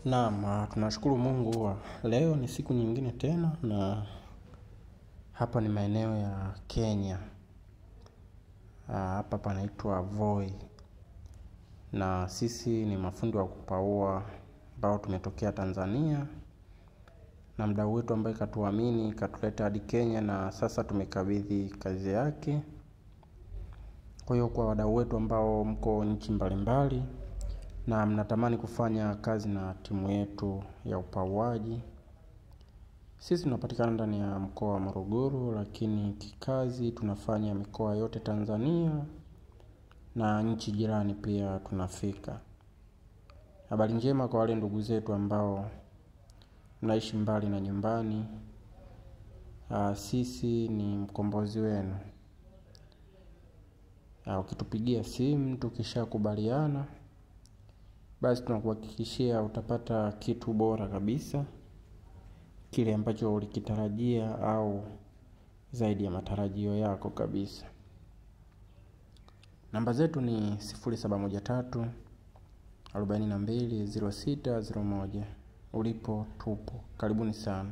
Naam, tunashukuru Mungu. Leo ni siku nyingine tena na hapa ni maeneo ya Kenya. Hapa panaitwa Voi. Na sisi ni mafundi wa kupaua ambao tumetokea Tanzania. Na mdau wetu ambaye katuamini, katuleta hadi Kenya na sasa tumekabidhi kazi yake. Kwa hiyo kwa wadau wetu ambao mko nchi mbalimbali na mnatamani kufanya kazi na timu yetu ya upauaji, sisi tunapatikana ndani ya mkoa wa Morogoro, lakini kikazi tunafanya mikoa yote Tanzania na nchi jirani pia tunafika. Habari njema kwa wale ndugu zetu ambao mnaishi mbali na nyumbani, sisi ni mkombozi wenu. Ukitupigia simu tukishakubaliana, basi tunakuhakikishia utapata kitu bora kabisa, kile ambacho ulikitarajia au zaidi ya matarajio yako kabisa. Namba zetu ni 0713 42 06 01. Ulipo tupo. Karibuni sana.